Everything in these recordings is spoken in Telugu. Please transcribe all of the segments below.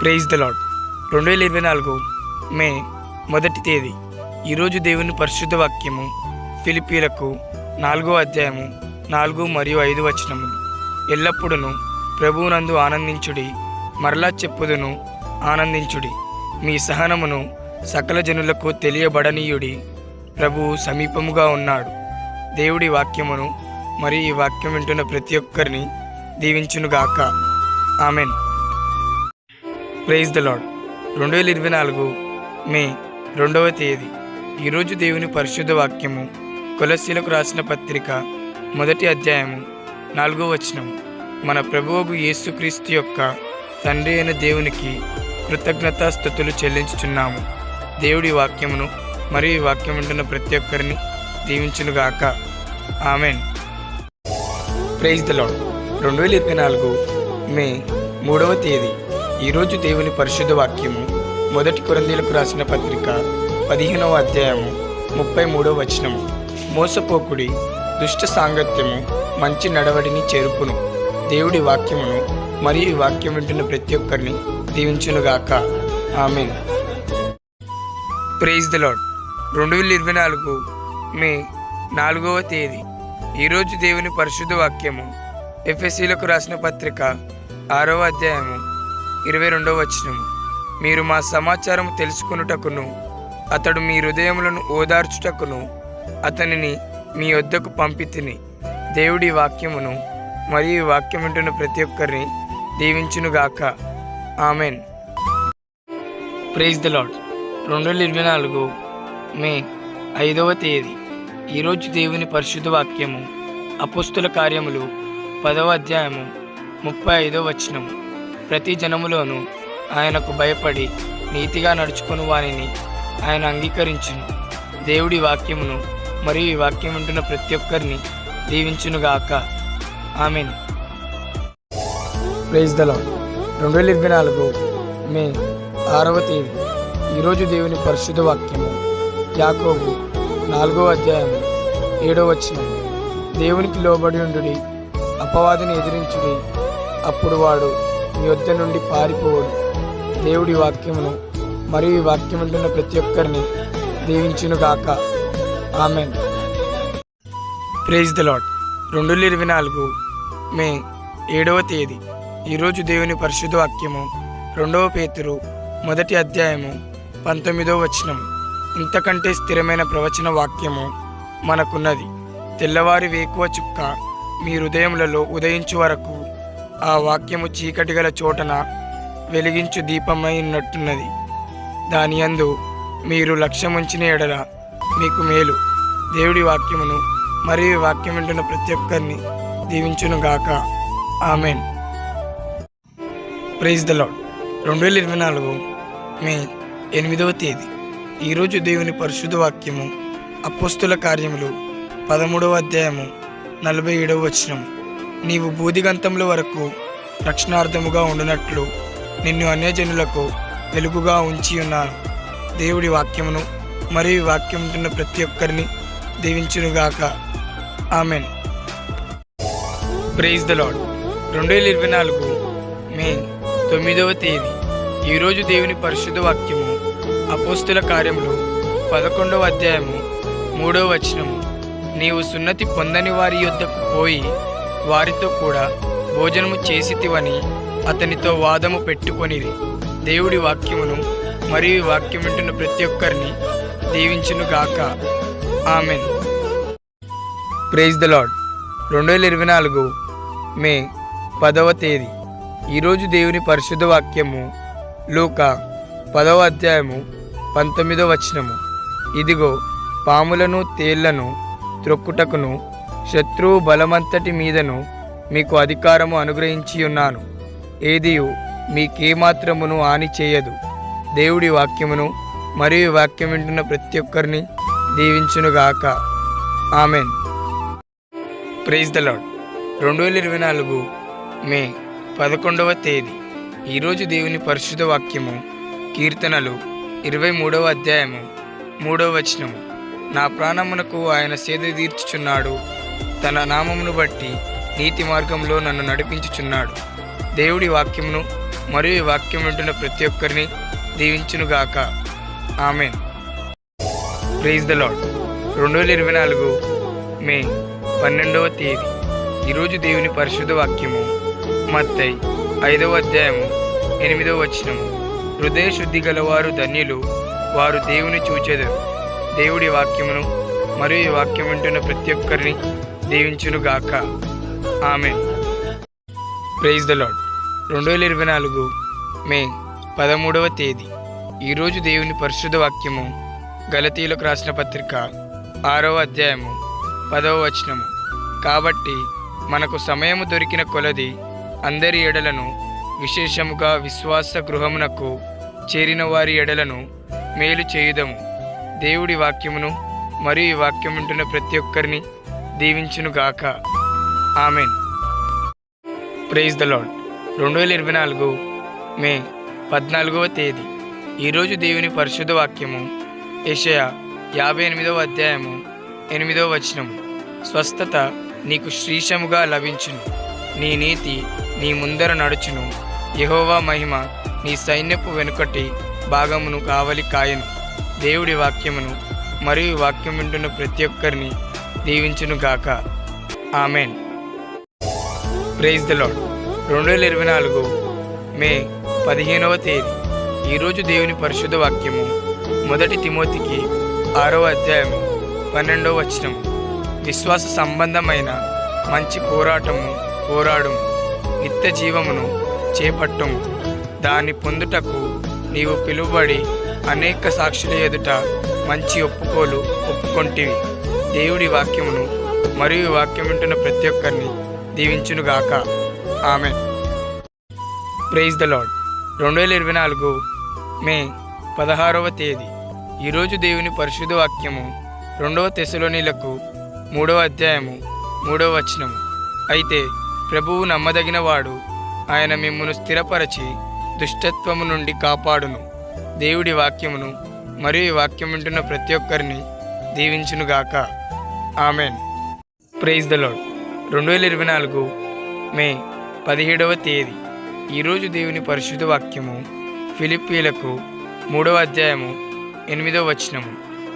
Praise the lord. 2024 మే 1 తేదీ. ఈరోజు దేవుని పరిశుద్ధ వాక్యము ఫిలిప్పీలకు 4వ అధ్యాయము 4 మరియు 5 వచనములు. ఎల్లప్పుడూ ప్రభువునందు ఆనందించుడి, మరలా చెప్పుదును ఆనందించుడి. మీ సహనమును సకల జనులకు తెలియబడనీయుడి, ప్రభువు సమీపముగా ఉన్నాడు. దేవుడి వాక్యమును మరియు ఈ వాక్యం వింటున్న ప్రతి ఒక్కరిని దీవించునుగాక. Amen. Praise the lord. 2024 May 2వ తేదీ. ఈరోజు దేవుని పరిశుద్ధ వాక్యము కొలస్సీలకు రాసిన పత్రిక 1వ అధ్యాయము 4వ వచనము. మన ప్రభువుకు యేసుక్రీస్తు యొక్క తండ్రి అయిన దేవునికి కృతజ్ఞతాస్తుతులు చెల్లించుచున్నాము. దేవుడి వాక్యమును మరియు ఈ వాక్యం వింటున్న ప్రతి ఒక్కరిని దీవించునుగాక. Amen. Praise the lord. 2024 May 3వ తేదీ. ఈరోజు దేవుని పరిశుద్ధ వాక్యము 1 కొరింథీయులకు రాసిన పత్రిక 15వ అధ్యాయము 33వ వచనము. మోసపోకుడి, దుష్ట సాంగత్యము మంచి నడవడిని చేరుపును. దేవుడి వాక్యమును మరియు ఈ వాక్యం వింటున్న ప్రతి ఒక్కరిని దీవించునుగాక. Amen. Praise the lord. 2024 May 4వ తేదీ. ఈరోజు దేవుని పరిశుద్ధ వాక్యము ఎఫెసీయులకు రాసిన పత్రిక 6వ అధ్యాయము 22వ వచనము. మీరు మా సమాచారం తెలుసుకొనుటకును అతడు మీ హృదయములను ఓదార్చుటకును అతనిని మీ వద్దకు పంపితిని. దేవుడి వాక్యమును మరియు ఈ వాక్యం వింటున్న ప్రతి ఒక్కరిని దీవించునుగాక. Amen. Praise the lord. 2024 May 5వ తేదీ. ఈరోజు దేవుని పరిశుద్ధ వాక్యము అపోస్తుల కార్యములు 10వ అధ్యాయము 35వ వచనము. ప్రతి జనములోనూ ఆయనకు భయపడి నీతిగా నడుచుకుని వారిని ఆయన అంగీకరించును. దేవుడి వాక్యమును మరియు ఈ వాక్యం వింటున్న ప్రతి ఒక్కరిని దీవించునుగాక. Amen. Praise the lord. 2024 May 6వ తేదీ. ఈరోజు దేవుని పరిశుద్ధ వాక్యము యాకోబు 4వ అధ్యాయము 7వ వచనము. దేవునికి లోబడి ఉండుడి, అపవాదిని ఎదిరించుడి, అప్పుడు వాడు మీ వద్ద నుండి పారిపోవుడు. దేవుడి వాక్యమును మరియు ఈ వాక్యం వింటున్న ప్రతి ఒక్కరిని దీవించునుగాక. Amen. Praise the lord. 2024 May 7వ తేదీ. ఈరోజు దేవుని పరిశుద్ధ వాక్యము 2వ పేతురు 1వ అధ్యాయము 19వ వచనము. ఇంతకంటే స్థిరమైన ప్రవచన వాక్యము మనకున్నది. తెల్లవారి వేకువ చుక్క మీ హృదయములలో ఉదయించు వరకు ఆ వాక్యము చీకటి గల చోటన వెలిగించు దీపమై ఉన్నట్టున్నది. దాని యందు మీరు లక్ష్యముంచిన ఎడల మీకు మేలు. దేవుడి వాక్యమును మరియు వాక్యం వింటున్న ప్రతి ఒక్కరిని దీవించునుగాక. Amen. Praise the lord. 2024 May 8వ తేదీ. ఈరోజు దేవుని పరిశుద్ధ వాక్యము అపోస్తుల కార్యములు 13వ అధ్యాయము 47వ వచనము. నీవు బూదిగంతముల వరకు రక్షణార్థముగా ఉండునట్లు నిన్ను అన్యజనులకు వెలుగుగా ఉంచి ఉన్నాను. దేవుడి వాక్యమును మరియు వాక్యం ఉంటున్న ప్రతి ఒక్కరిని దీవించునుగాక. Amen. Praise the lord. 2024 May 9వ తేదీ. ఈరోజు దేవుని పరిశుద్ధ వాక్యము అపోస్తుల కార్యములు 11వ అధ్యాయము 3వ వచనము. నీవు సున్నతి పొందని వారి యొద్దకు పోయి వారితో కూడా భోజనము చేసితివని అతనితో వాదము పెట్టుకొనిది. దేవుడి వాక్యమును మరియు వాక్యం వింటున్న ప్రతి ఒక్కరిని దీవించునుగాక. Amen. Praise the lord. 2024 May 10వ తేదీ. ఈరోజు దేవుని పరిశుద్ధ వాక్యము లూకా 10వ అధ్యాయము 19వ వచనము. ఇదిగో పాములను తేళ్లను త్రొక్కుటకును శత్రువు బలమంతటి మీదను మీకు అధికారము అనుగ్రహించి ఉన్నాను. ఏదియు మీకేమాత్రమును హాని చేయదు. దేవుడి వాక్యమును మరియు వాక్యం వింటున్న ప్రతి ఒక్కరిని దీవించునుగాక. Amen. Praise the lord. 2024 May 11వ తేదీ. ఈరోజు దేవుని పరిశుద్ధ వాక్యము కీర్తనలు 23వ అధ్యాయము 3వ వచనము. నా ప్రాణమునకు ఆయన సేద తీర్చుచున్నాడు, తన నామమును బట్టి నీతి మార్గంలో నన్ను నడిపించుచున్నాడు. దేవుడి వాక్యమును మరియు ఈ వాక్యం వింటున్న ప్రతి ఒక్కరిని దీవించునుగాక. Amen. Praise the lord. 2024 May 12వ తేదీ. ఈరోజు దేవుని పరిశుద్ధ వాక్యము మత్తయి 5వ అధ్యాయము 8వ వచనము. హృదయ శుద్ధి గలవారు ధన్యులు, వారు దేవుని చూచెదరు. దేవుడి వాక్యమును మరియు ఈ వాక్యం వింటున్న ప్రతి ఒక్కరిని దీవించునుగాక. Amen. Praise the lord. 2024 May 13వ తేదీ. ఈరోజు దేవుని పరిశుద్ధ వాక్యము గలతీయులకు రాసిన పత్రిక 6వ అధ్యాయము 10వ వచనము. కాబట్టి మనకు సమయము దొరికిన కొలది అందరి ఎడలను, విశేషముగా విశ్వాస గృహమునకు చేరిన వారి ఎడలను మేలు చేయుదము. దేవుడి వాక్యమును మరియు ఈ వాక్యం వింటున్న ప్రతి ఒక్కరిని దీవించునుగాక. Amen. Praise the lord. 2024 May 14వ తేదీ. ఈరోజు దేవుని పరిశుద్ధ వాక్యము యెషయా 58వ అధ్యాయము 8వ వచనము. స్వస్థత నీకు శ్రీషముగా లభించును, నీ నీతి నీ ముందర నడుచును, యెహోవా మహిమ నీ సైన్యపు వెనుకటి భాగమును కావలి కాయను. దేవుడి వాక్యమును మరియు వాక్యం వింటున్న ప్రతి ఒక్కరిని దీవించునుగాక. Amen. Praise the lord. 2024 May 15వ తేదీ. ఈరోజు దేవుని పరిశుద్ధ వాక్యము మొదటి తిమోతికి 6వ అధ్యాయము 12వ వచనము. విశ్వాస సంబంధమైన మంచి పోరాటము పోరాడుము, నిత్య జీవమును చేపట్టుము. దాన్ని పొందుటకు నీవు పిలువబడి అనేక సాక్షుల ఎదుట మంచి ఒప్పుకోలు ఒప్పుకొంటివి. దేవుడి వాక్యమును మరియు వాక్యం వింటున్న ప్రతి ఒక్కరిని దీవించునుగాక. Amen. Praise the lord. 2024 May 16వ తేదీ. ఈరోజు దేవుని పరిశుద్ధ వాక్యము 2వ తెస్సలోనీయులకు 3వ అధ్యాయము 3వ వచనము. అయితే ప్రభువు నమ్మదగిన వాడు, ఆయన మిమ్మును స్థిరపరచి దుష్టత్వము నుండి కాపాడును. దేవుడి వాక్యమును మరియు ఈ వాక్యం వింటున్న ప్రతి ఒక్కరిని దీవించునుగాక. Amen. Praise the lord. 2024 May 17వ తేదీ. ఈరోజు దేవుని పరిశుద్ధ వాక్యము ఫిలిప్పీలకు 3వ అధ్యాయము 8వ వచనము.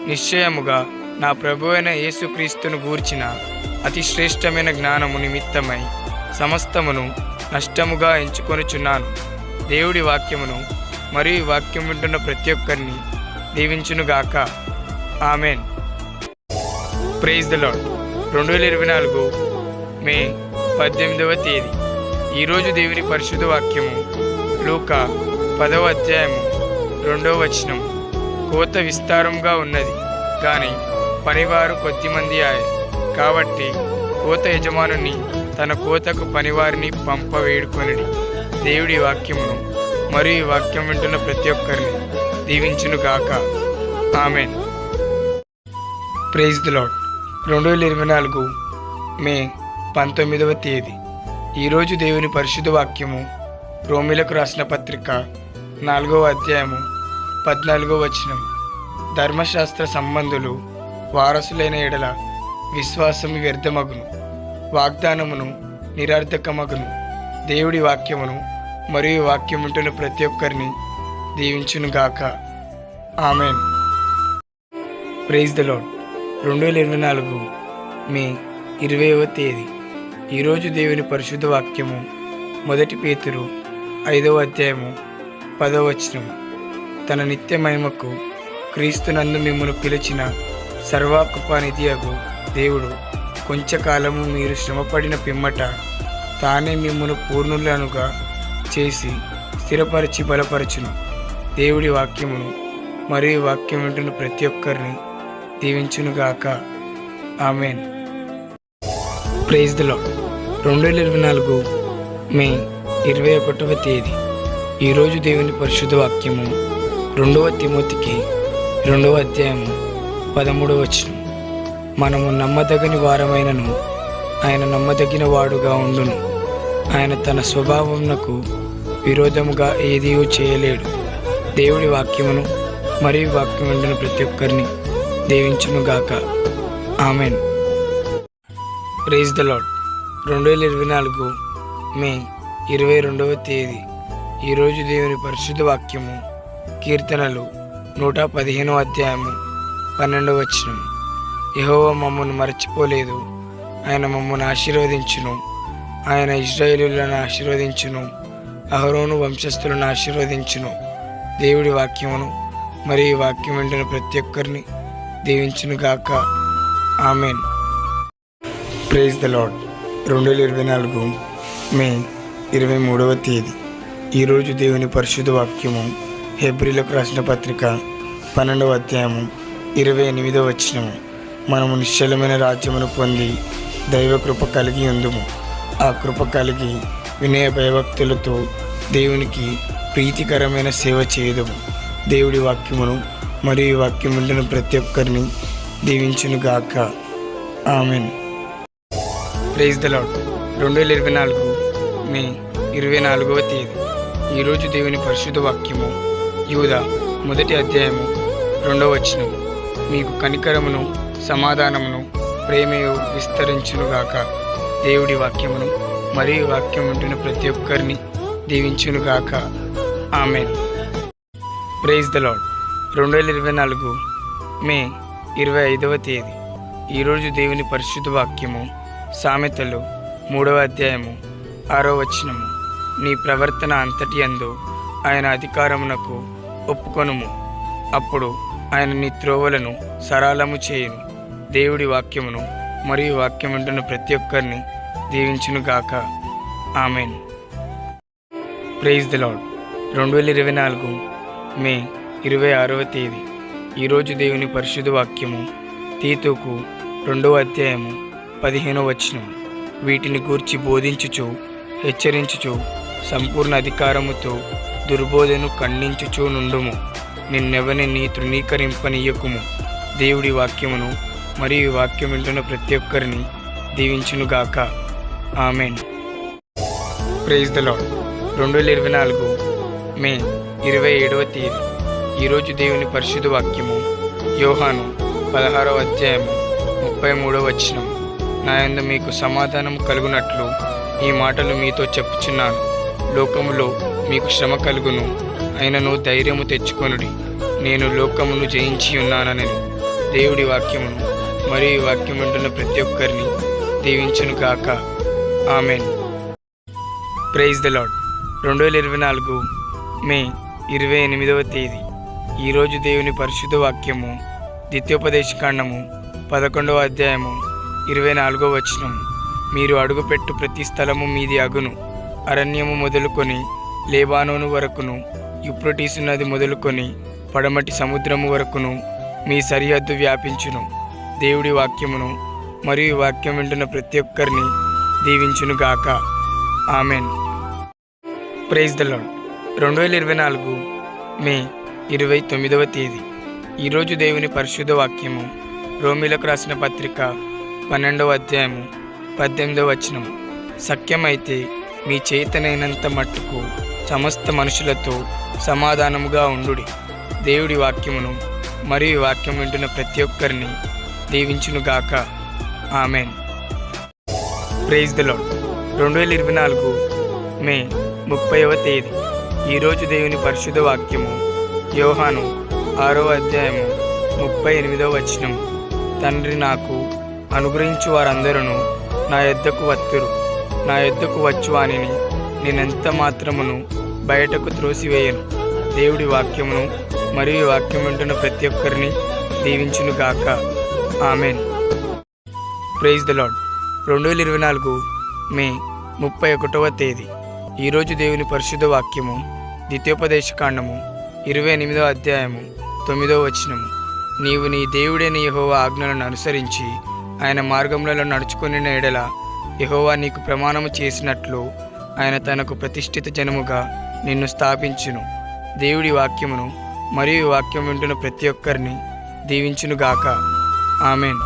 నిశ్చయముగా నా ప్రభువైన యేసుక్రీస్తును గూర్చిన అతి శ్రేష్టమైన జ్ఞానము నిమిత్తమై సమస్తమును నష్టముగా ఎంచుకొనుచున్నాను. దేవుడి వాక్యమును మరియు వాక్యం వింటున్న ప్రతి ఒక్కరిని దీవించునుగాక. Amen. Praise the lord. 2024 May 18వ తేదీ. ఈరోజు దేవుని పరిశుద్ధ వాక్యము లూకా 10వ అధ్యాయము 2వ వచనము. కోత విస్తారంగా ఉన్నది, కానీ పనివారు కొద్దిమంది ఆయే. కాబట్టి కోత యజమానుని తన కోతకు పనివారిని పంపవేడుకొనిడి. దేవుడి వాక్యమును మరియు ఈ వాక్యం వింటున్న ప్రతి ఒక్కరిని దీవించునుగాక. Amen. Praise the lord. 2024 May 19వ తేదీ. ఈరోజు దేవుని పరిశుద్ధ వాక్యము రోమీలకు రాసిన పత్రిక 4వ అధ్యాయము 14వ వచనం. ధర్మశాస్త్ర సంబంధులు వారసులైన ఎడల విశ్వాసము వ్యర్థమగును, వాగ్దానమును నిరర్థకమగును. దేవుడి వాక్యమును మరియు వాక్యం వింటున్న ప్రతి ఒక్కరిని దీవించునుగాక. Amen. Praise the lord. 2024 May 20వ తేదీ. ఈరోజు దేవుని పరిశుద్ధ వాక్యము మొదటి పేతురు 5వ అధ్యాయము 10వ వచనము. తన నిత్య మహిమకు క్రీస్తునందు మిమ్మును పిలిచిన సర్వకృపానిధియగు దేవుడు కొంచెకాలము మీరు శ్రమపడిన పిమ్మట తానే మిమ్మును పూర్ణులనుగా చేసి స్థిరపరిచి బలపరచును. దేవుడి వాక్యమును మరియు వాక్యం వింటున్న ప్రతి ఒక్కరిని దీవించునుగాక. Amen. Praise the lord. 2024 May 21వ తేదీ. ఈరోజు దేవుని పరిశుద్ధ వాక్యము 2వ తిమోతికి 2వ అధ్యాయము 13వ వచనం. మనము నమ్మదగని వారమైనను ఆయన నమ్మదగిన వాడుగా ఉండును. ఆయన తన స్వభావమునకు విరోధముగా ఏదీ చేయలేడు. దేవుడి వాక్యమును మరియు వాక్యం వింటున్న ప్రతి ఒక్కరిని దీవించునుగాక. Amen. Praise the lord. 2024 May 22వ తేదీ. ఈరోజు దేవుని పరిశుద్ధ వాక్యము కీర్తనలు 115వ అధ్యాయము 12వ వచనం. యెహోవా మమ్మను మరచిపోలేదు, ఆయన మమ్మను ఆశీర్వదించును. ఆయన ఇశ్రాయేలీయులను ఆశీర్వదించును, అహరోను వంశస్థులను ఆశీర్వదించును. దేవుడి వాక్యమును మరియు ఈ వాక్యం వింటున్న ప్రతి ఒక్కరిని దీవించును గాక. Amen. Praise the lord. 2024 May 23వ తేదీ. ఈరోజు దేవుని పరిశుద్ధ వాక్యము హెబ్రీలకు రాసిన పత్రిక 12వ అధ్యాయము 28వ వచనము. మనము నిశ్చలమైన రాజ్యమును పొంది దైవ కృప కలిగి ఉందుము. ఆ కృప కలిగి వినయ భయభక్తులతో దేవునికి ప్రీతికరమైన సేవ చేయదుము. దేవుడి వాక్యమును మరియు ఈ వాక్యం వింటున్న ప్రతి ఒక్కరిని దీవించును గాక. Amen. Praise the lord. 2024 May 24వ తేదీ. ఈరోజు దేవుని పరిశుద్ధ వాక్యము యూదా 1వ అధ్యాయము 2వ వచనం. మీకు కనికరమును సమాధానమును ప్రేమయు విస్తరించునుగాక. దేవుడి వాక్యమును మరియు వాక్యం వింటున్న ప్రతి ఒక్కరిని దీవించునుగాక. Amen. Praise the lord. 2024 May 25వ తేదీ. ఈరోజు దేవుని పరిశుద్ధ వాక్యము సామెతలు 3వ అధ్యాయము 6వ వచనము. నీ ప్రవర్తన అంతటి యందు ఆయన అధికారమునకు ఒప్పుకొనుము, అప్పుడు ఆయన నీ త్రోవలను సరళము చేయును. దేవుడి వాక్యమును మరియు వాక్యం వింటున్న ప్రతి ఒక్కరిని దీవించునుగాక. Amen. Praise the lord. 2024 May 26వ తేదీ. ఈరోజు దేవుని పరిశుద్ధ వాక్యము తీతుకు 2వ అధ్యాయము 15వ వచనం. వీటిని గూర్చి బోధించుచు హెచ్చరించుచు సంపూర్ణ అధికారముతో దుర్బోధను ఖండించుచూ నుండుము. నిన్నెవరిని తృణీకరింపనీయకుము. దేవుడి వాక్యమును మరియు వాక్యం వింటున్న ప్రతి ఒక్కరిని దీవించునుగాక. Amen. Praise the lord. 2024 May 27వ తేదీ. ఈరోజు దేవుని పరిశుద్ధ వాక్యము యోహాను 16వ అధ్యాయము 33వ వచనం. నా యందు మీకు సమాధానం కలుగునట్లు ఈ మాటలు మీతో చెప్పుచున్నాను. లోకములో మీకు శ్రమ కలుగును, అయినను ధైర్యము తెచ్చుకొనుడి, నేను లోకమును జయించి ఉన్నానని. దేవుడి వాక్యమును మరియు వాక్యం వింటున్న ప్రతి ఒక్కరిని దీవించును గాక. Amen. Praise the lord. 2024 May 28వ తేదీ. ఈరోజు దేవుని పరిశుద్ధ వాక్యము ద్వితీయోపదేశకాండము 11వ అధ్యాయము 24వ వచనం. మీరు అడుగుపెట్టు ప్రతి స్థలము మీది అగును. అరణ్యము మొదలుకొని లేబానోను వరకును, యూఫ్రటీసు నది మొదలుకొని పడమటి సముద్రము వరకును మీ సరిహద్దు వ్యాపించును. దేవుడి వాక్యమును మరియు వాక్యం వింటున్న ప్రతి ఒక్కరిని దీవించును గాక. Amen. Praise the lord. 2024 May 29వ తేదీ. ఈరోజు దేవుని పరిశుద్ధ వాక్యము రోమీలకు రాసిన పత్రిక 12వ అధ్యాయము 18వ వచనం. సఖ్యమైతే మీ చేతనైనంత మట్టుకు సమస్త మనుషులతో సమాధానముగా ఉండుడి. దేవుడి వాక్యమును మరియు వాక్యం వింటున్న ప్రతి ఒక్కరిని దీవించునుగాక. Amen. Praise the lord. 2024 May 30వ తేదీ. ఈరోజు దేవుని పరిశుద్ధ వాక్యము యోహాను 6వ అధ్యాయము 38వ వచనం. తండ్రి నాకు అనుగ్రహించు వారందరూ నా యొద్దకు వత్తురు, నా యొద్దకు వచ్చువానిని నేనెంత మాత్రమును బయటకు త్రోసివేయను. దేవుడి వాక్యమును మరియు వాక్యం వింటున్న ప్రతి ఒక్కరిని దీవించునుగాక. Amen. Praise the lord. 2024 May 31వ తేదీ. ఈరోజు దేవుని పరిశుద్ధ వాక్యము ద్వితీయోపదేశకాండము 28వ అధ్యాయము 9వ వచనము. నీవు నీ దేవుడైన యెహోవా ఆజ్ఞలను అనుసరించి ఆయన మార్గములలో నడుచుకొనిన ఎడల యెహోవా నీకు ప్రమాణము చేసినట్లు ఆయన తనకు ప్రతిష్ఠిత జనముగా నిన్ను స్థాపించును. దేవుడి వాక్యమును మరియు వాక్యం వింటున్న ప్రతి ఒక్కరిని దీవించునుగాక. ఆమెన్.